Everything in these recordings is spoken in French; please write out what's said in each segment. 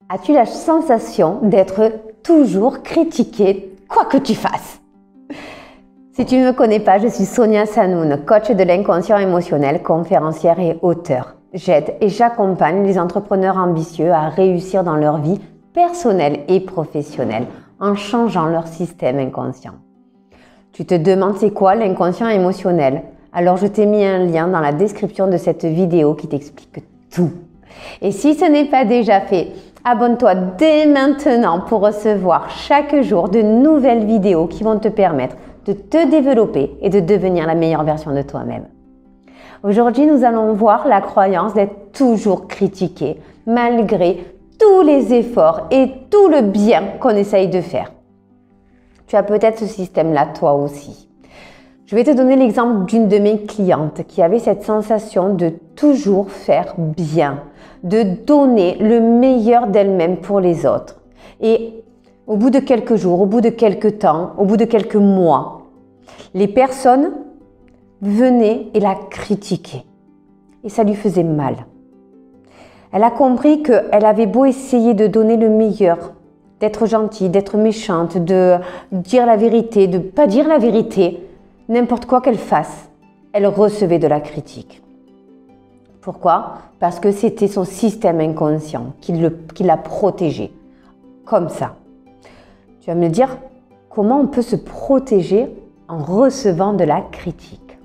As-tu la sensation d'être toujours critiqué, quoi que tu fasses? Si tu ne me connais pas, je suis Sonia Sanoun, coach de l'inconscient émotionnel, conférencière et auteure. J'aide et j'accompagne les entrepreneurs ambitieux à réussir dans leur vie personnelle et professionnelle en changeant leur système inconscient. Tu te demandes c'est quoi l'inconscient émotionnel? Alors je t'ai mis un lien dans la description de cette vidéo qui t'explique tout. Et si ce n'est pas déjà fait, abonne-toi dès maintenant pour recevoir chaque jour de nouvelles vidéos qui vont te permettre de te développer et de devenir la meilleure version de toi-même. Aujourd'hui, nous allons voir la croyance d'être toujours critiqué malgré tous les efforts et tout le bien qu'on essaye de faire. Tu as peut-être ce système-là toi aussi. Je vais te donner l'exemple d'une de mes clientes qui avait cette sensation de toujours faire bien, de donner le meilleur d'elle-même pour les autres. Et au bout de quelques jours, au bout de quelques temps, au bout de quelques mois, les personnes venaient et la critiquaient. Et ça lui faisait mal. Elle a compris qu'elle avait beau essayer de donner le meilleur, d'être gentille, d'être méchante, de dire la vérité, de ne pas dire la vérité, n'importe quoi qu'elle fasse, elle recevait de la critique. Pourquoi? Parce que c'était son système inconscient qui l'a protégée. Comme ça. Tu vas me dire, comment on peut se protéger en recevant de la critique?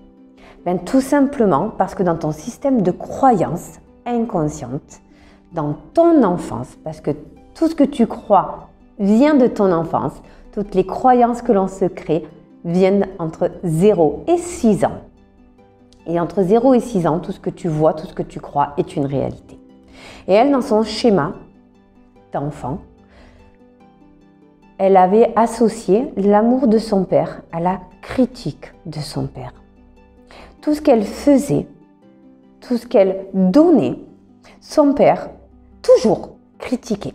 Ben, tout simplement parce que dans ton système de croyance inconsciente, dans ton enfance, parce que tout ce que tu crois vient de ton enfance, toutes les croyances que l'on se crée viennent entre 0 et 6 ans. Et entre 0 et 6 ans, tout ce que tu vois, tout ce que tu crois est une réalité. Et elle, dans son schéma d'enfant, elle avait associé l'amour de son père à la critique de son père. Tout ce qu'elle faisait, tout ce qu'elle donnait, son père toujours critiquait.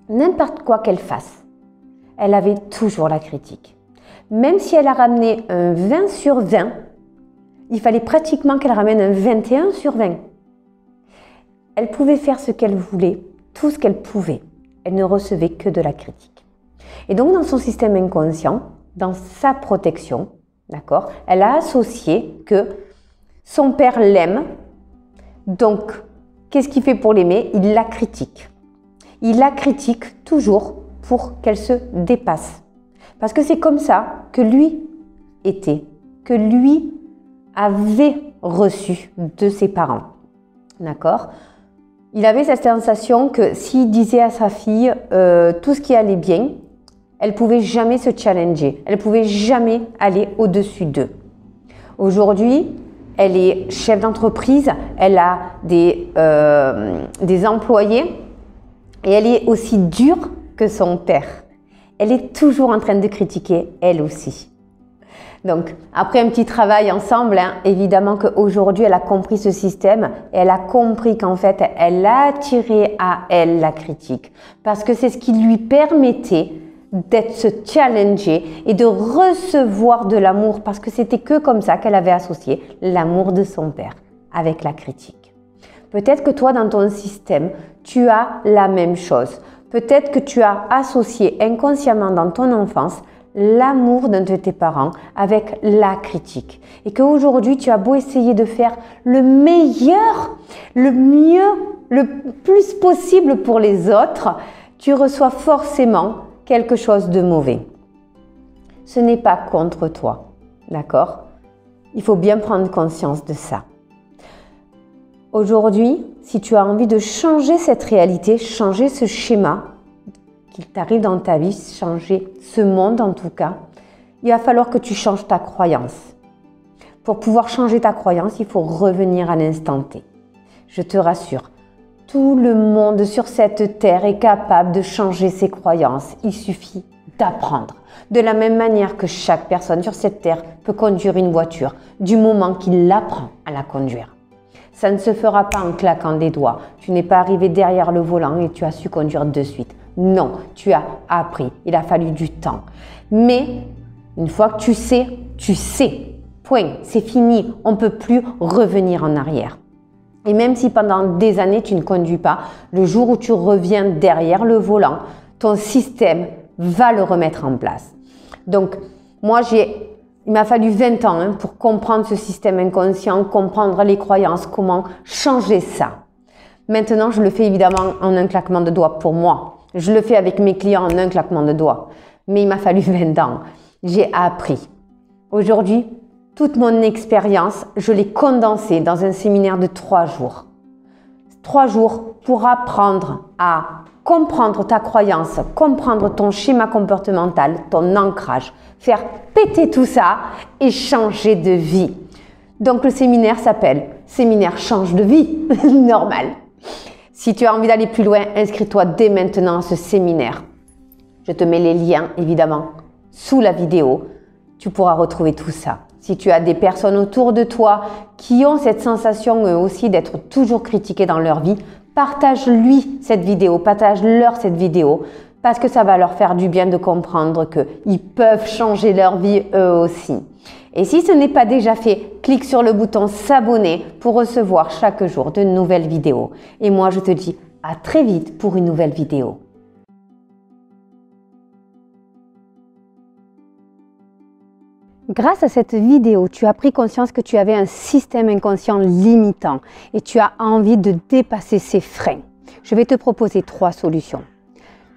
N'importe quoi qu'elle fasse, elle avait toujours la critique. Même si elle a ramené un 20 sur 20, il fallait pratiquement qu'elle ramène un 21 sur 20. Elle pouvait faire ce qu'elle voulait, tout ce qu'elle pouvait. Elle ne recevait que de la critique. Et donc, dans son système inconscient, dans sa protection, d'accord, elle a associé que son père l'aime. Donc, qu'est-ce qu'il fait pour l'aimer? Il la critique. Il la critique toujours pour qu'elle se dépasse. Parce que c'est comme ça que lui était, que lui avait reçu de ses parents. D'accord? Il avait cette sensation que s'il disait à sa fille tout ce qui allait bien, elle ne pouvait jamais se challenger, elle ne pouvait jamais aller au-dessus d'eux. Aujourd'hui, elle est chef d'entreprise, elle a des employés et elle est aussi dure que son père. Elle est toujours en train de critiquer, elle aussi. Donc, après un petit travail ensemble, évidemment qu'aujourd'hui, elle a compris ce système et elle a compris qu'en fait, elle a attiré à elle la critique parce que c'est ce qui lui permettait d'être se challenger et de recevoir de l'amour parce que c'était que comme ça qu'elle avait associé l'amour de son père avec la critique. Peut-être que toi, dans ton système, tu as la même chose. Peut-être que tu as associé inconsciemment dans ton enfance l'amour d'un de tes parents avec la critique. Et qu'aujourd'hui, tu as beau essayer de faire le meilleur, le mieux, le plus possible pour les autres, tu reçois forcément quelque chose de mauvais. Ce n'est pas contre toi, d'accord? Il faut bien prendre conscience de ça. Aujourd'hui, si tu as envie de changer cette réalité, changer ce schéma qu'il t'arrive dans ta vie, changer ce monde en tout cas, il va falloir que tu changes ta croyance. Pour pouvoir changer ta croyance, il faut revenir à l'instant T. Je te rassure, tout le monde sur cette terre est capable de changer ses croyances. Il suffit d'apprendre. De la même manière que chaque personne sur cette terre peut conduire une voiture, du moment qu'il apprend à la conduire. Ça ne se fera pas en claquant des doigts. Tu n'es pas arrivé derrière le volant et tu as su conduire de suite. Non, tu as appris. Il a fallu du temps. Mais une fois que tu sais, tu sais. Point. C'est fini. On ne peut plus revenir en arrière. Et même si pendant des années tu ne conduis pas, le jour où tu reviens derrière le volant, ton système va le remettre en place. Donc moi il m'a fallu 20 ans pour comprendre ce système inconscient, comprendre les croyances, comment changer ça. Maintenant, je le fais évidemment en un claquement de doigts pour moi. Je le fais avec mes clients en un claquement de doigts. Mais il m'a fallu 20 ans. J'ai appris. Aujourd'hui, toute mon expérience, je l'ai condensée dans un séminaire de 3 jours. 3 jours pour apprendre à comprendre ta croyance, comprendre ton schéma comportemental, ton ancrage, faire péter tout ça et changer de vie. Donc le séminaire s'appelle Séminaire change de vie, normal. Si tu as envie d'aller plus loin, inscris-toi dès maintenant à ce séminaire. Je te mets les liens évidemment sous la vidéo. Tu pourras retrouver tout ça. Si tu as des personnes autour de toi qui ont cette sensation eux aussi d'être toujours critiquées dans leur vie, partage-lui cette vidéo, partage-leur cette vidéo parce que ça va leur faire du bien de comprendre qu'ils peuvent changer leur vie eux aussi. Et si ce n'est pas déjà fait, clique sur le bouton s'abonner pour recevoir chaque jour de nouvelles vidéos. Et moi, je te dis à très vite pour une nouvelle vidéo. Grâce à cette vidéo, tu as pris conscience que tu avais un système inconscient limitant et tu as envie de dépasser ces freins. Je vais te proposer 3 solutions.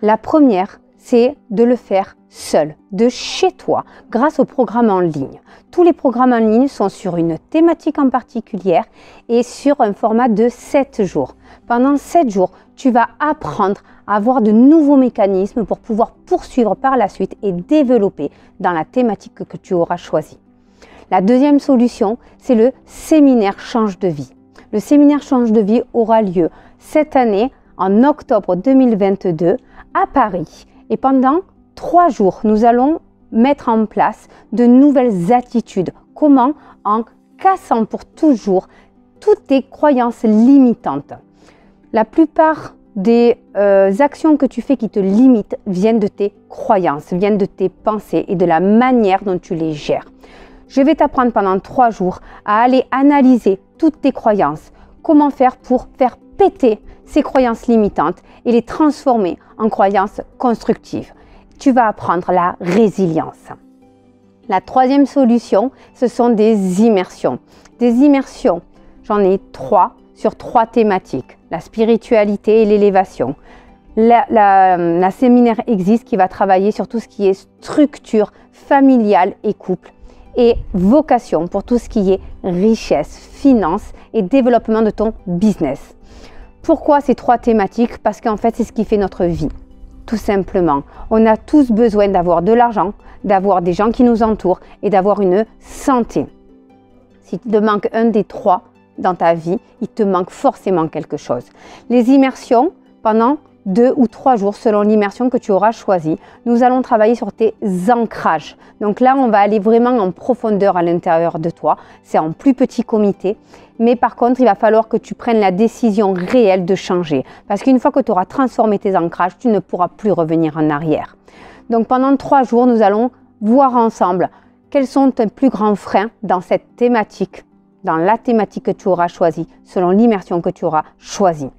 La première, c'est de le faire seul, de chez toi, grâce aux programmes en ligne. Tous les programmes en ligne sont sur une thématique en particulière et sur un format de 7 jours. Pendant 7 jours, tu vas apprendre à avoir de nouveaux mécanismes pour pouvoir poursuivre par la suite et développer dans la thématique que tu auras choisie. La deuxième solution, c'est le séminaire Change de vie. Le séminaire Change de vie aura lieu cette année, en octobre 2022, à Paris. Et pendant 3 jours, nous allons mettre en place de nouvelles attitudes. Comment? En cassant pour toujours toutes tes croyances limitantes. La plupart des actions que tu fais qui te limitent viennent de tes croyances, viennent de tes pensées et de la manière dont tu les gères. Je vais t'apprendre pendant 3 jours à aller analyser toutes tes croyances. Comment faire pour faire péter ces croyances limitantes et les transformer en croyances constructives. Tu vas apprendre la résilience. La troisième solution, ce sont des immersions. Des immersions, j'en ai 3 sur 3 thématiques. La spiritualité et l'élévation. La séminaire existe qui va travailler sur tout ce qui est structure familiale et couple. Et vocation pour tout ce qui est richesse, finance et développement de ton business. Pourquoi ces 3 thématiques? Parce qu'en fait, c'est ce qui fait notre vie. Tout simplement, on a tous besoin d'avoir de l'argent, d'avoir des gens qui nous entourent et d'avoir une santé. Si tu te manques un des 3 dans ta vie, il te manque forcément quelque chose. Les immersions, pendant 2 ou 3 jours, selon l'immersion que tu auras choisie, nous allons travailler sur tes ancrages. Donc là, on va aller vraiment en profondeur à l'intérieur de toi. C'est en plus petit comité. Mais par contre, il va falloir que tu prennes la décision réelle de changer. Parce qu'une fois que tu auras transformé tes ancrages, tu ne pourras plus revenir en arrière. Donc pendant 3 jours, nous allons voir ensemble quels sont tes plus grands freins dans cette thématique, dans la thématique que tu auras choisie, selon l'immersion que tu auras choisie.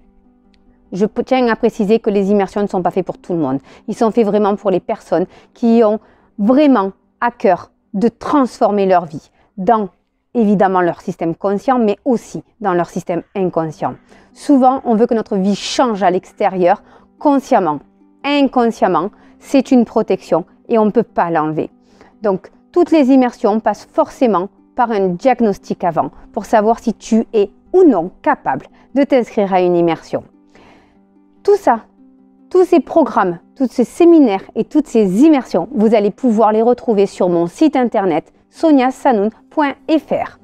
Je tiens à préciser que les immersions ne sont pas faites pour tout le monde. Ils sont faits vraiment pour les personnes qui ont vraiment à cœur de transformer leur vie dans évidemment leur système conscient, mais aussi dans leur système inconscient. Souvent, on veut que notre vie change à l'extérieur, consciemment. Inconsciemment, c'est une protection et on ne peut pas l'enlever. Donc, toutes les immersions passent forcément par un diagnostic avant pour savoir si tu es ou non capable de t'inscrire à une immersion. Tout ça, tous ces programmes, tous ces séminaires et toutes ces immersions, vous allez pouvoir les retrouver sur mon site internet soniasanoun.fr.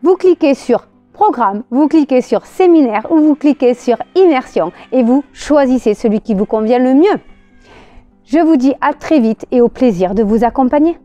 Vous cliquez sur programme, vous cliquez sur séminaire ou vous cliquez sur immersion et vous choisissez celui qui vous convient le mieux. Je vous dis à très vite et au plaisir de vous accompagner.